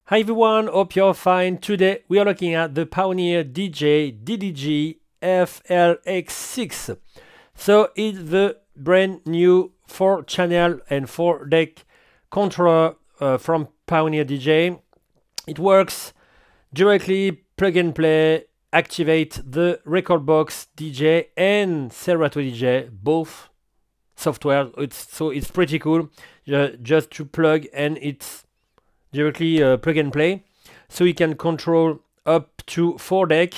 Hi everyone, hope you're fine. Today we are looking at the Pioneer DJ DDG FLX6. So it's the brand new 4-channel and 4-deck controller from Pioneer DJ. It works directly, plug and play, activate the Rekordbox DJ and Serato DJ, both software. It's pretty cool. Just to plug and it's directly plug and play, so you can control up to 4 deck.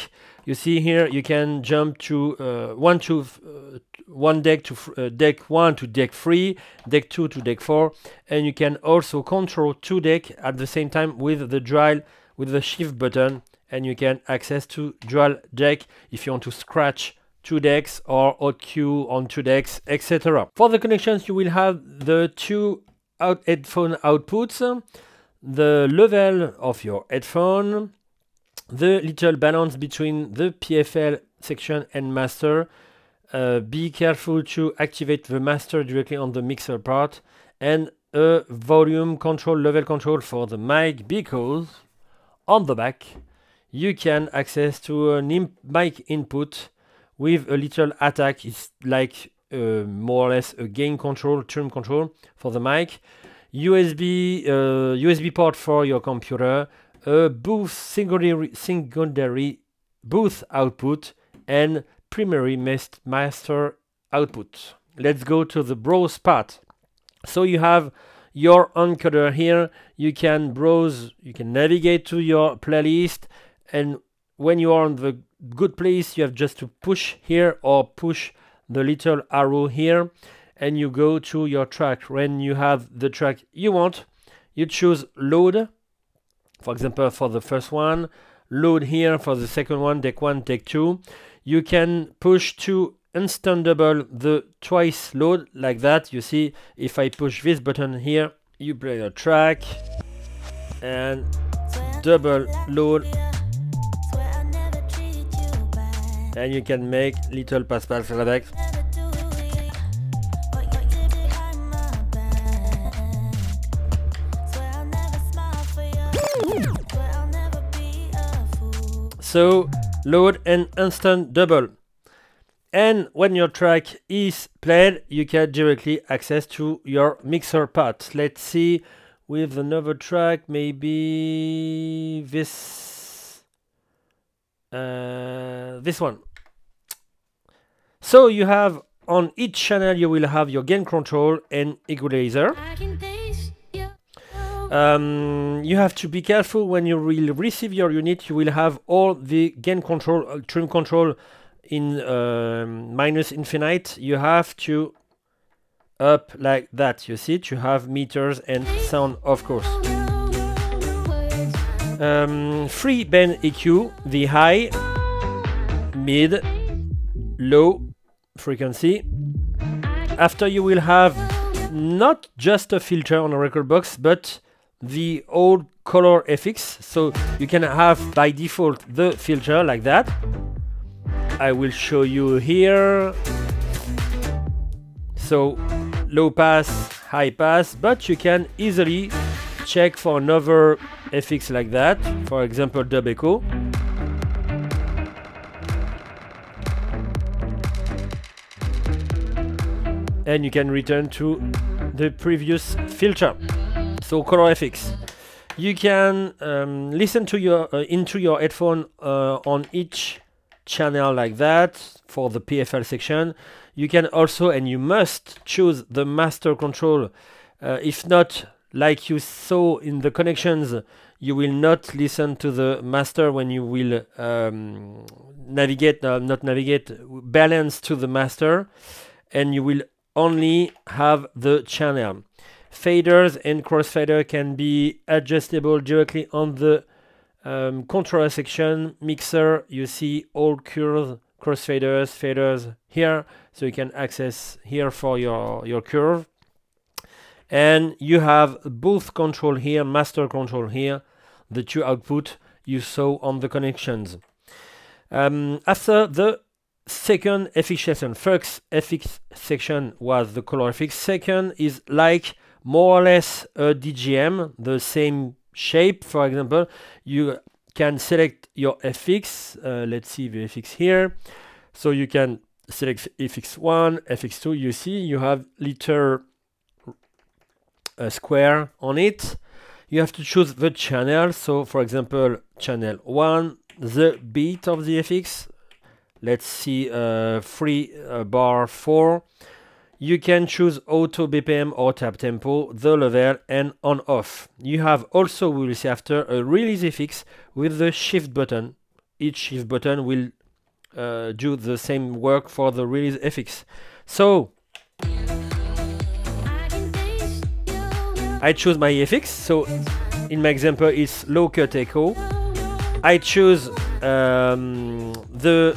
You see here you can jump to one deck to deck 1 to deck 3, deck 2 to deck 4, and you can also control 2 deck at the same time with the dial, with the shift button, and you can access to dual deck if you want to scratch 2 decks or hot cue on 2 decks, etc. For the connections, you will have the 2 headphone outputs, the level of your headphone, the little balance between the PFL section and master. Be careful to activate the master directly on the mixer part, and a volume control, level control for the mic, because on the back you can access to a mic input with a little attack. It's like more or less a gain control, trim control for the mic. USB port for your computer, a booth secondary booth output, and primary master output. Let's go to the browse part. So you have your encoder here. You can browse, you can navigate to your playlist, and when you are on the good place, you have just to push here or push the little arrow here, and you go to your track. When you have the track you want, you choose load, for example for the first one, load here for the second one, deck 1, deck 2. You can push to instant double the twice load like that. You see, if I push this button here, you play a track and double load, and you can make little passe-passe avec. So load and instant double, and when your track is played, you can directly access to your mixer part. Let's see with another track, maybe this one. So you have on each channel you will have your gain control and equalizer. You have to be careful when you will receive your unit. You will have all the gain control, trim control in minus infinite. You have to up like that. You see, to have meters and sound, of course. Free band EQ, the high, mid, low frequency. After you will have not just a filter on a Rekordbox, but the old color FX, so you can have by default the filter like that. I will show you here. So low pass, high pass, but you can easily check for another FX like that, for example dub echo. And you can return to the previous filter. So color FX. You can listen to your into your headphone on each channel like that for the PFL section. You can also, and you must, choose the master control. If not, like you saw in the connections, you will not listen to the master when you will balance to the master, and you will only have the channel. Faders and crossfader can be adjustable directly on the controller section. Mixer, you see all curves, crossfaders, faders here, so you can access here for your curve. And you have both control here, master control here, the 2 output you saw on the connections. After the second FX section, first FX section was the color FX. Second is like more or less a DGM, the same shape, for example, you can select your FX. Let's see the FX here. So you can select FX1, FX2. You see you have little square on it. You have to choose the channel. So for example, channel 1, the beat of the FX. Let's see 3/4. You can choose auto BPM or tap tempo, the level, and on off. You have also, we will see after, a release FX with the shift button. Each shift button will do the same work for the release FX. So I choose my FX. So in my example, it's low cut echo. I choose the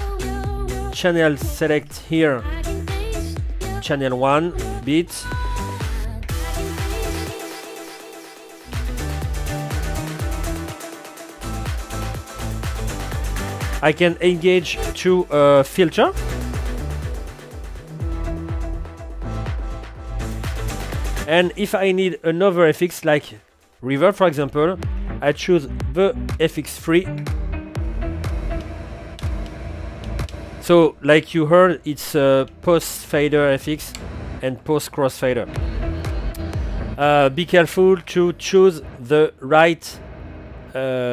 channel select here. Channel 1 beat. I can engage to a filter. And if I need another FX like reverb, for example, I choose the FX3. So, like you heard, it's a post fader FX and post crossfader. Be careful to choose the right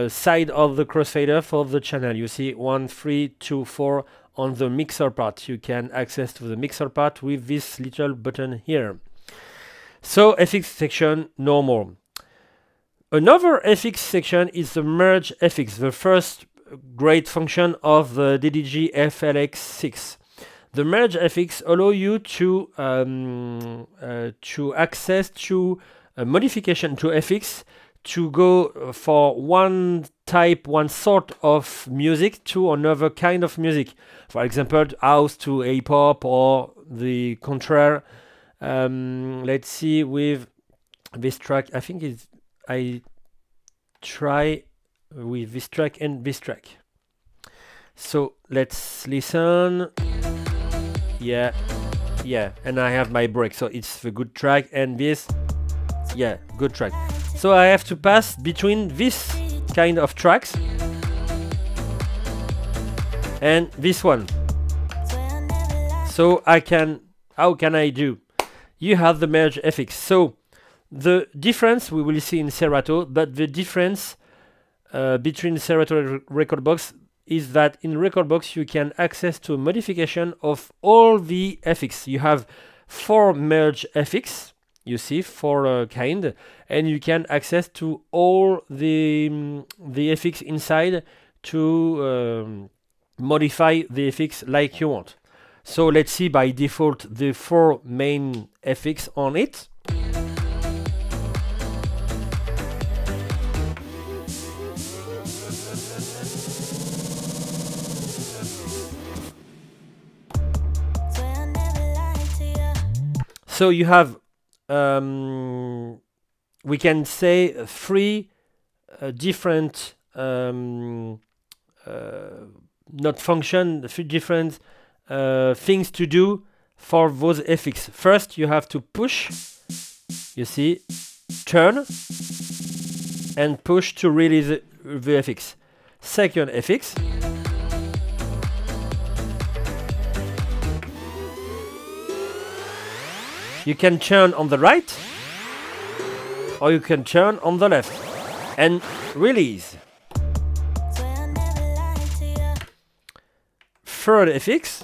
side of the crossfader for the channel. You see 1, 3, 2, 4 on the mixer part. You can access to the mixer part with this little button here. So FX section, normal. Another FX section is the merge FX, the first great function of the DDG FLX6. The merge FX allow you to access to a modification to FX to go for one type, one sort of music to another kind of music. For example, house to hip hop or the contrary. Let's see with this track. I think I try with this track and this track. So let's listen. Yeah, and I have my break, so it's the good track, and this, yeah, good track. So I have to pass between this kind of tracks and this one. So how can I do? You have the merge FX. So the difference we will see in Serato, but the difference between Serato and Rekordbox is that in Rekordbox you can access to a modification of all the FX. You have 4 merge FX, you see, 4 kind, and you can access to all the FX inside to modify the FX like you want. So let's see by default the 4 main FX on it. So you have, we can say 3 different, not function, 3 different things to do for those FX. First, you have to push, you see, turn, and push to release the FX. Second FX. You can turn on the right, or you can turn on the left, and release. Third FX.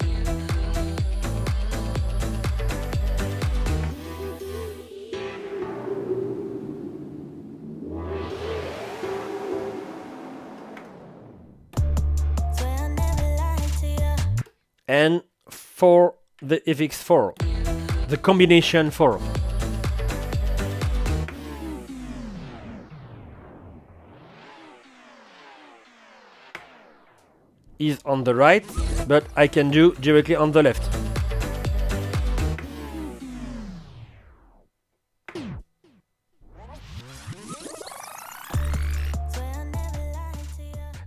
And for the FX4. The combination 4. Is on the right, but I can do directly on the left.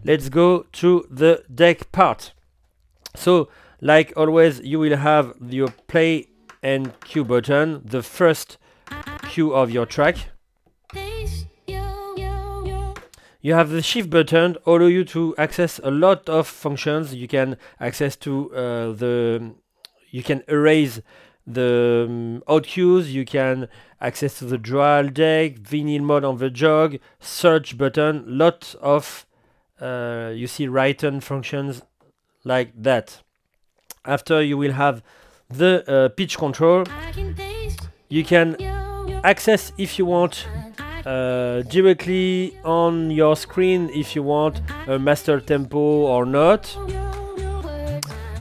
Let's go to the deck part. So, like always, you will have your play and cue button, the first cue of your track. You have the shift button, allow you to access a lot of functions. You can access to you can erase the out cues, you can access to the dual deck, vinyl mode on the jog, search button, lot of you see written functions like that. After you will have the pitch control. You can access if you want directly on your screen if you want a master tempo or not.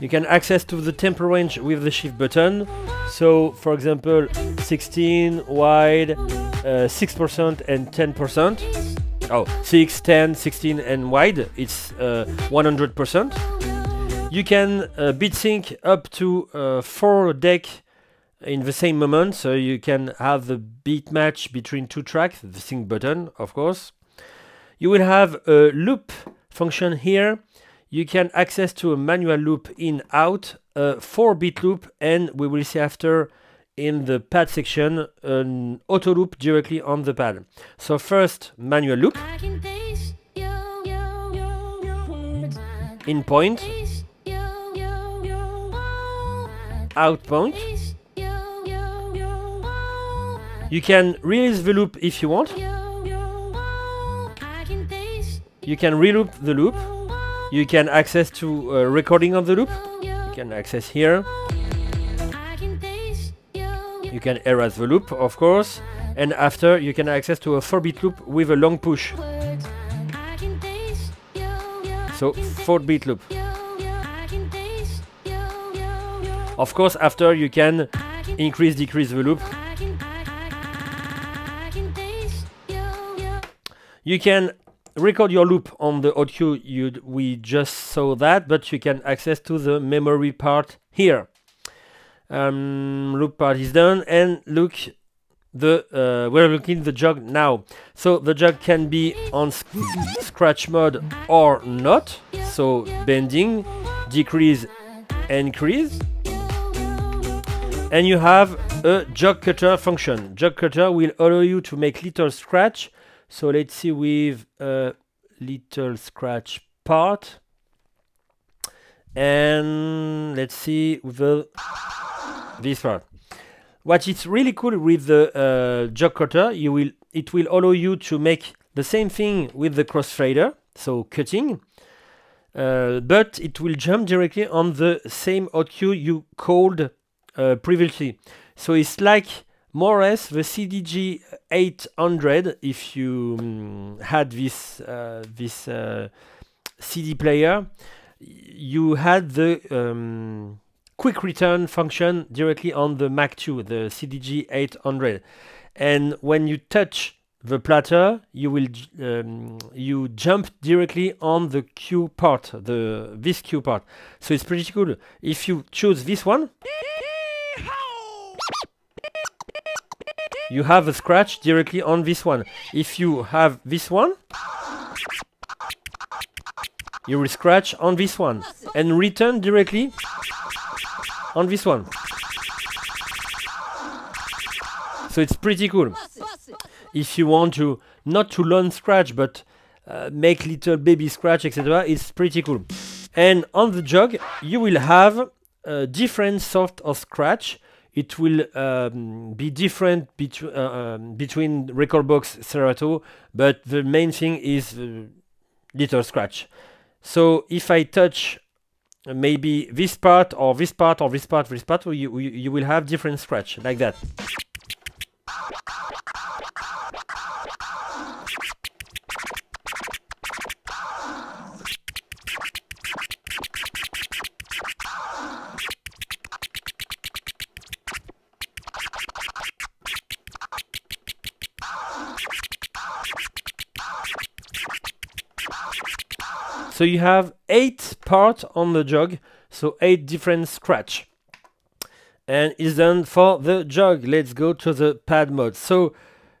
You can access to the tempo range with the shift button. So for example 16 wide, 6% and 10%. Oh, 6, 10, 16 and wide, it's 100%. You can beat sync up to 4 deck in the same moment, so you can have the beat match between 2 tracks, the sync button, of course. You will have a loop function here. You can access to a manual loop in out, a 4-bit loop, and we will see after in the pad section an auto loop directly on the pad. So first manual loop, in point, out point. You can release the loop if you want. You can reloop the loop. You can access to a recording of the loop. You can access here. You can erase the loop, of course. And after, you can access to a 4-bit loop with a long push. So 4-bit loop. Of course, after you can increase, decrease the loop. You can record your loop on the audio. We just saw that, but you can access to the memory part here. Loop part is done, and look, we're looking at the jog now. So the jog can be on scratch mode or not. So bending, decrease, increase. And you have a jog cutter function. Jog cutter will allow you to make little scratch. So let's see with a little scratch part. And let's see with this part. What is really cool with the jog cutter, it will allow you to make the same thing with the crossfader, so cutting, but it will jump directly on the same out cue you called previously. So it's like more or less the CDG 800 if you had this CD player. You had the quick return function directly on the Mac 2, the CDG 800, and when you touch the platter, you will you jump directly on the cue part, this cue part. So it's pretty cool. If you choose this one, you have a scratch directly on this one. If you have this one, you will scratch on this one and return directly on this one. So it's pretty cool. If you want to not to learn scratch but make little baby scratch, etc., it's pretty cool. And on the jog you will have different sort of scratch. It will be different between Rekordbox Serato, but the main thing is little scratch. So if I touch maybe this part or this part or this part, you will have different scratch like that. So you have 8 parts on the jog, so 8 different scratch. And it's done for the jog. Let's go to the pad mode. So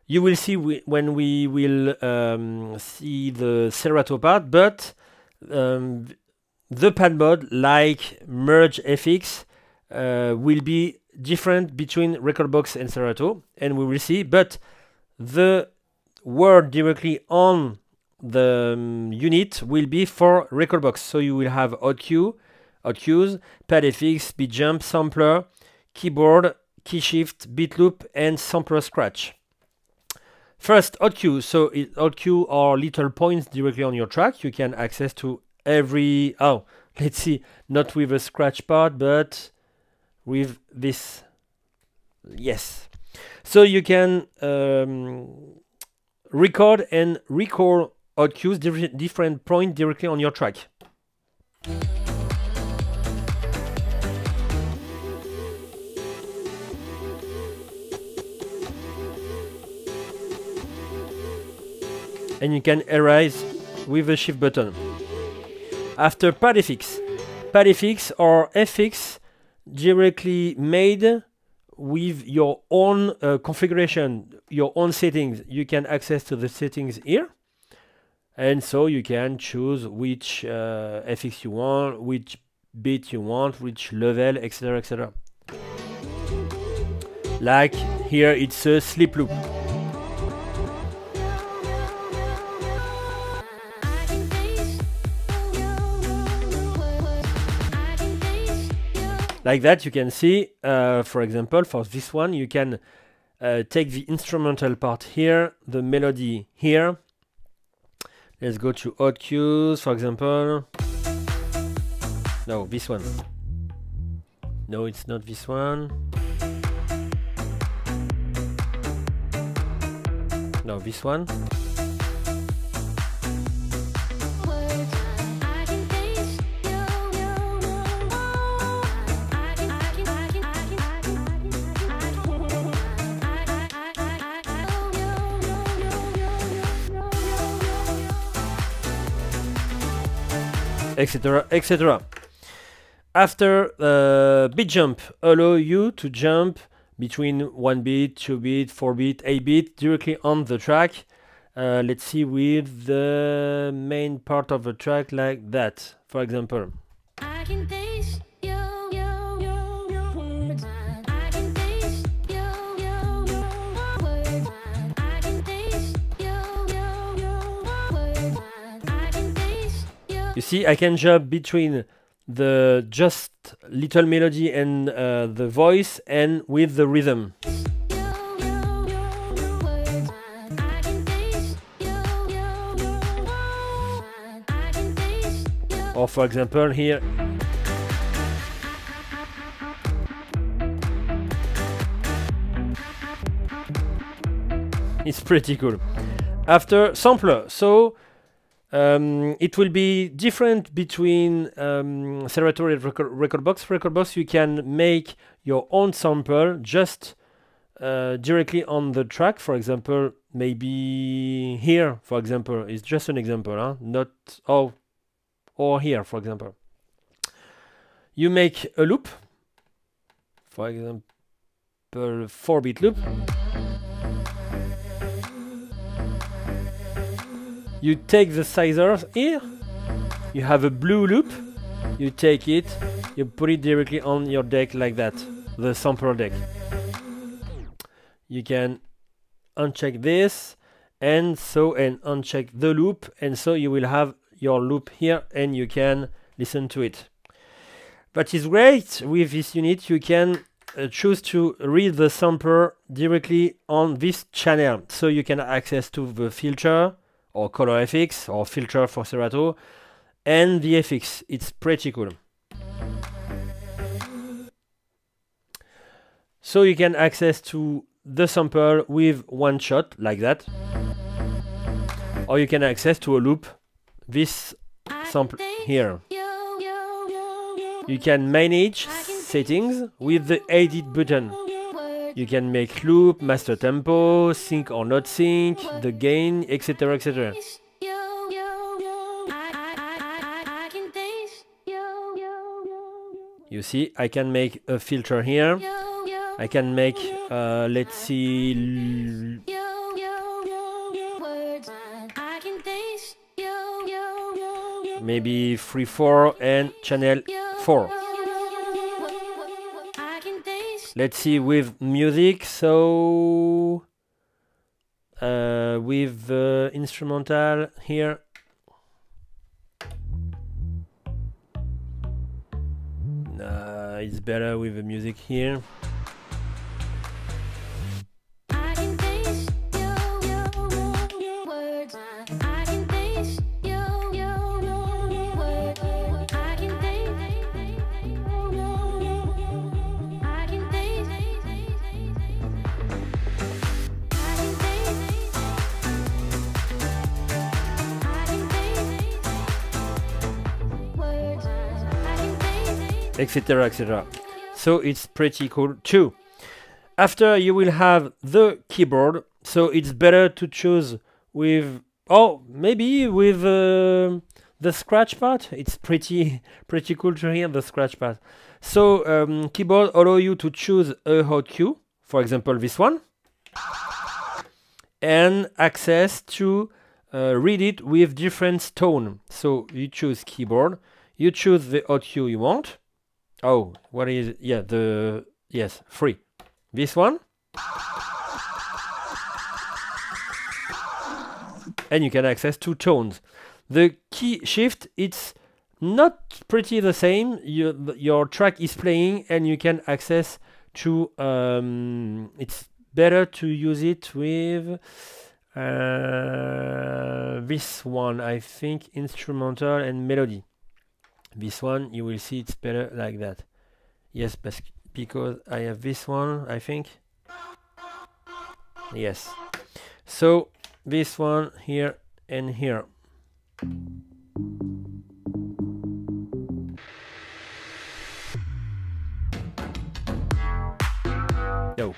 you will see when we will see the Serato part, but the pad mode, like Merge FX, will be different between Rekordbox and Serato, and we will see. But the word directly on the unit will be for Rekordbox. So you will have hot cues, pad effects, beat jump, sampler, keyboard, key shift, beat loop, and sampler scratch. First, hot cues. So hot cues are little points directly on your track. You can access to every, let's see, not with a scratch part, but with this. Yes. So you can record and recall hot cues, different points directly on your track. And you can erase with the shift button. After pad effects are effects directly made with your own configuration, your own settings. You can access to the settings here, and so you can choose which effects you want, which beat you want, which level, etc., etc. Like here, it's a sleep loop. Like that, you can see, for example, for this one, you can take the instrumental part here, the melody here. Let's go to hot cues, for example. No, this one. No, it's not this one. No, this one. Etc., etc. After beat jump, allow you to jump between 1 beat, 2 beat, 4 beat, 8 beat directly on the track. Let's see with the main part of the track like that, for example. You see, I can jump between the just little melody and the voice, and with the rhythm. Or for example here. It's pretty cool. After sampler, so it will be different between Serato and Rekordbox. Rekordbox, you can make your own sample just directly on the track. For example, maybe here, for example, it's just an example, huh? Not or here, for example. You make a loop, for example, 4-beat loop. You take the sizers here, you have a blue loop, you take it, you put it directly on your deck like that, the sampler deck. You can uncheck this, and uncheck the loop, and so you will have your loop here, and you can listen to it. But it's great with this unit, you can choose to read the sampler directly on this channel, so you can access to the filter, or color effects, or filter for Serato, and the effects. It's pretty cool. So you can access to the sample with one shot, like that. Or you can access to a loop, this sample here. You can manage settings with the edit button. You can make loop, master tempo, sync or not sync, the gain, etc., etc. You see, I can make a filter here. I can make, let's see, maybe 3/4 and channel 4. Let's see with music, so with the instrumental here. It's better with the music here. Etc, etc. So it's pretty cool too. After you will have the keyboard, so it's better to choose with, oh, maybe with the scratch pad. It's pretty cool to hear the scratch pad. So keyboard allow you to choose a hot cue, for example this one, and access to read it with different tone. So you choose keyboard, you choose the hot cue you want. Oh, what is it? Yeah, yes, free. This one. And you can access two tones. The key shift, it's not pretty the same. Your track is playing and you can access to, it's better to use it with this one, I think, instrumental and melody. This one, you will see it's better like that. Yes, because I have this one, I think. Yes. So, this one here and here. No.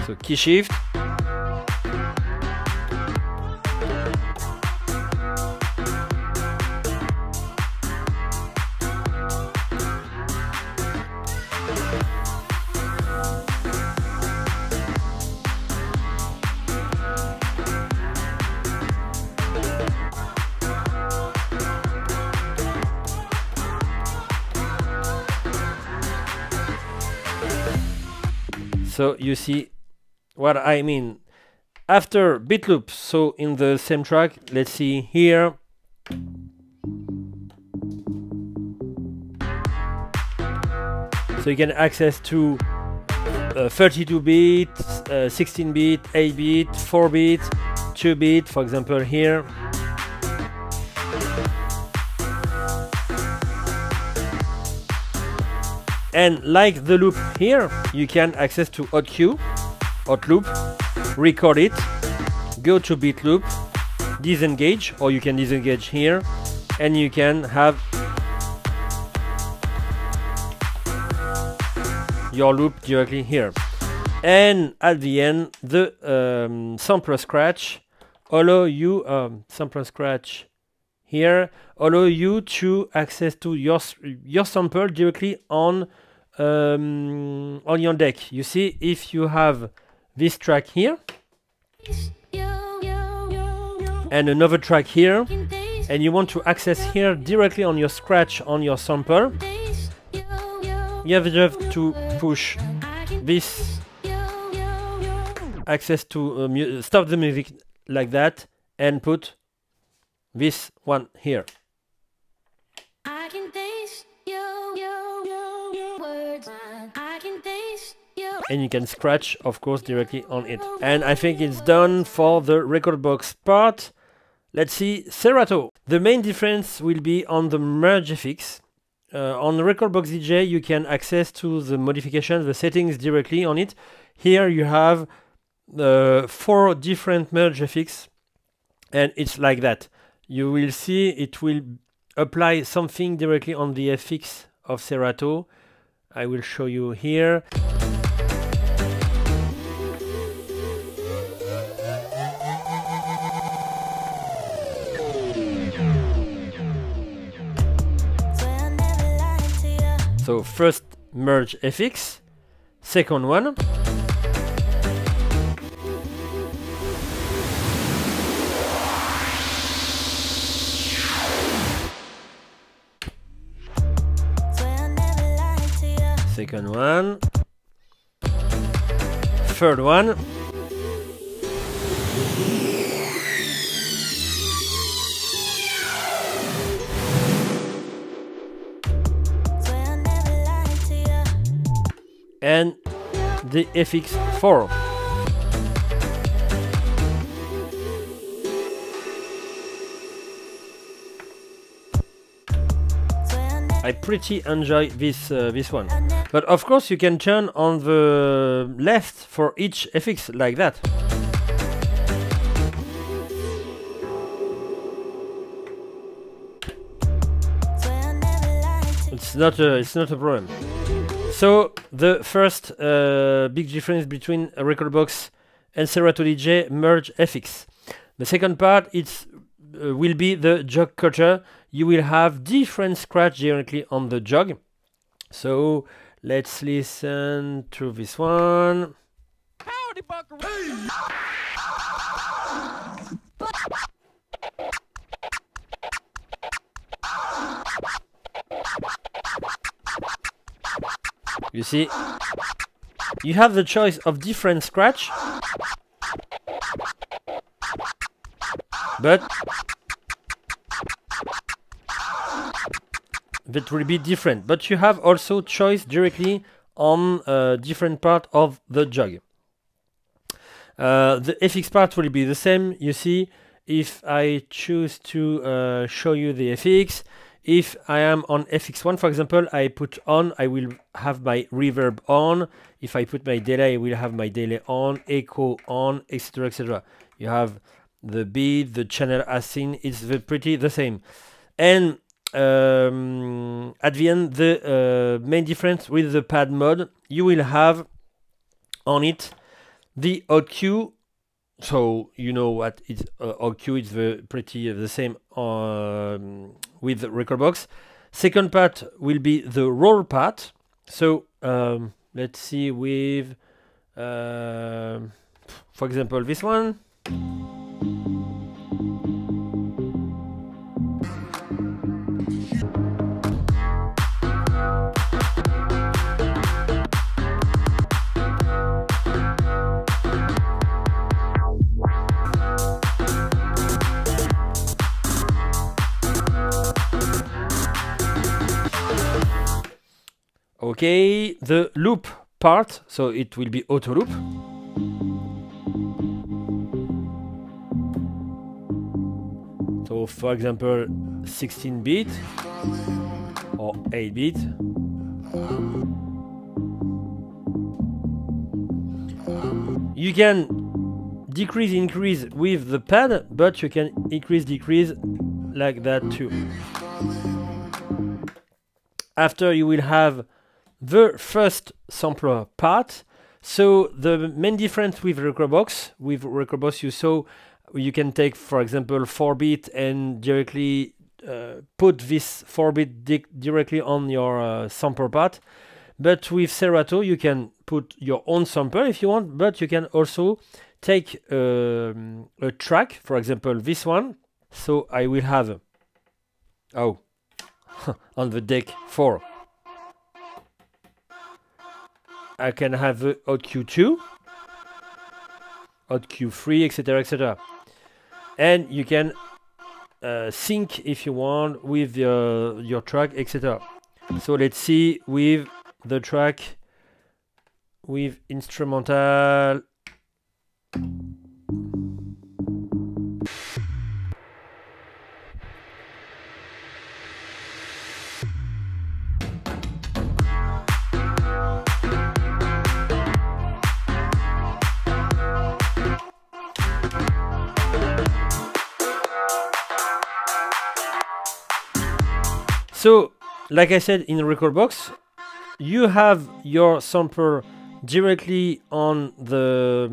So, key shift. So you see what I mean. After beat loop, so in the same track, let's see here. So you can access to 32 bit, 16 bit, 8 bit, 4 bit, 2 bit, for example here. And like the loop here, you can access to hot cue, hot loop, record it, go to beat loop, disengage, or you can disengage here, and you can have your loop directly here. And at the end, the sampler scratch allow you sampler scratch here allow you to access to your sample directly on your deck. You see, if you have this track here and another track here, and you want to access here directly on your scratch on your sample, you have just to push this access to stop the music like that and put this one here. And you can scratch, of course, directly on it. And I think it's done for the record box part. Let's see Serato. The main difference will be on the merge FX. On the record box DJ, you can access to the modifications, the settings directly on it. Here you have 4 different merge FX, and it's like that. You will see it will apply something directly on the FX of Serato. I will show you here. So first merge FX, second one. second one, third one. And the FX4. I pretty enjoy this one, but of course you can turn on the left for each FX like that. It's not a problem. So the first big difference between Rekordbox and Serato DJ merge FX. The second part will be the jog cutter. You will have different scratch directly on the jog. So let's listen to this one. Howdy, Buckaroo. You see, you have the choice of different scratch, but that will be different. But you have also choice directly on different part of the jog. The FX part will be the same. You see, if I choose to show you the FX, if I am on FX1, for example, I put on, I will have my reverb on. If I put my delay, I will have my delay on, echo on, etc., etc. You have the beat, the channel async, it's pretty the same. And at the end, the main difference with the pad mode, you will have on the out cue. So you know what is out cue. It's pretty the same with Rekordbox. Second part will be the roll part. So let's see with, for example, this one. Okay, the loop part, so it will be auto loop. So for example, 16-bit or 8-bit. You can decrease, increase with the pad, but you can increase, decrease like that too. After you will have the first sampler part. So the main difference with Rekordbox, you saw you can take, for example, 4-bit and directly put this 4-bit directly on your sampler part. But with Serato, you can put your own sampler if you want, but you can also take a track, for example, this one. So I will have, on the deck 4. I can have the out Q2, out Q3, etc., etc. And you can sync if you want with your track, etc. So let's see with the track with instrumental. So, like I said, in Rekordbox, you have your sampler directly on the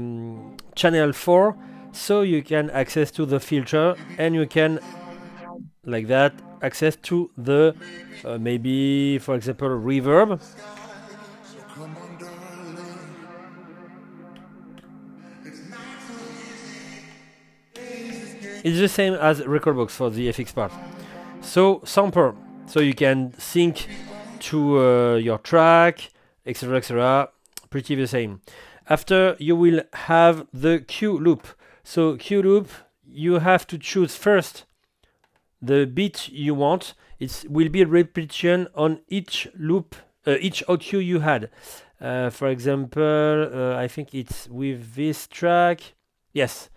channel 4, so you can access to the filter, and you can, like that, access to the, maybe, for example, reverb. It's the same as Rekordbox for the FX part. So, sampler. So you can sync to your track, etc., etc. Pretty the same. After, you will have the Q loop. So Q loop, you have to choose first the bit you want. It will be a repetition on each loop, each out cue you had. For example, I think it's with this track. Yes,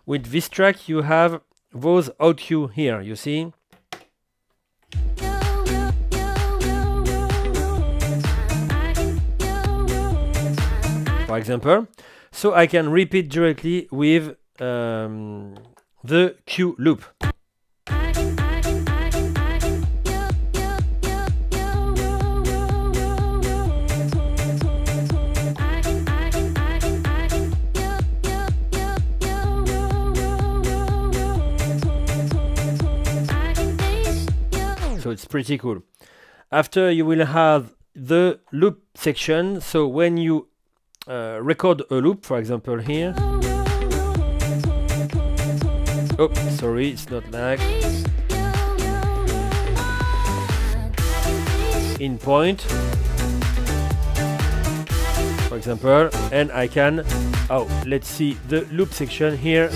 with this track you have those out cue here, you see? For example, so I can repeat directly with the Q loop. So it's pretty cool. After, you will have the loop section. So when you record a loop, for example here. Oh, sorry, it's not like in point, for example, and I can, oh, let's see the loop section here.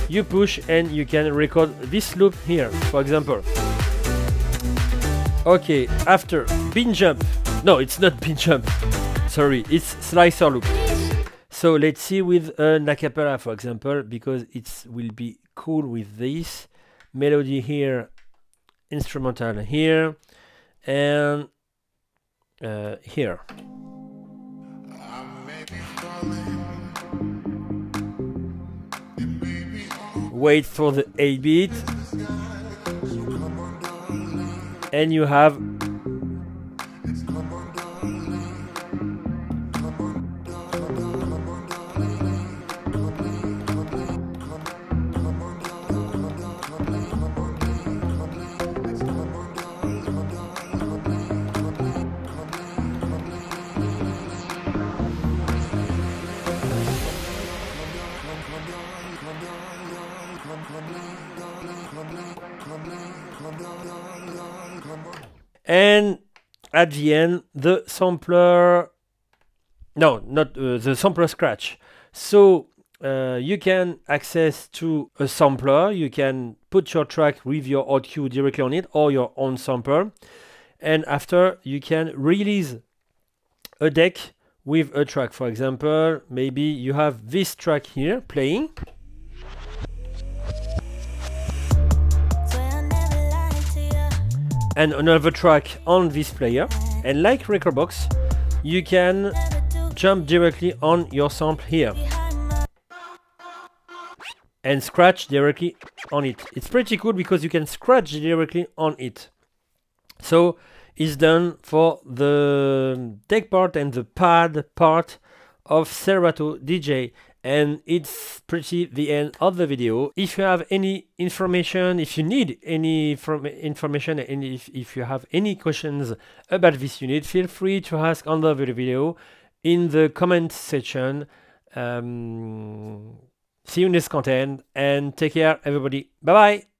You push and you can record this loop here, for example. Okay, after bin jump. No, it's not bin jump. Sorry, it's slicer loop. So let's see with an acapella, for example, because it will be cool with this melody here, instrumental here, and here. Wait for the 8-beat. And you have and at the end the sampler, no, not the sampler scratch. So you can access to a sampler, you can put your track with your out cue directly on it or your own sampler, and after you can release a deck with a track. For example, maybe you have this track here playing, and another track on this player, and like Rekordbox, you can jump directly on your sample here and scratch directly on it. It's pretty cool because you can scratch directly on it. So it's done for the deck part and the pad part of Serato DJ, and it's pretty the end of the video. If you have any information, if you need any information, and if you have any questions about this unit, feel free to ask under the video in the comment section. See you in this content, and take care everybody. Bye bye.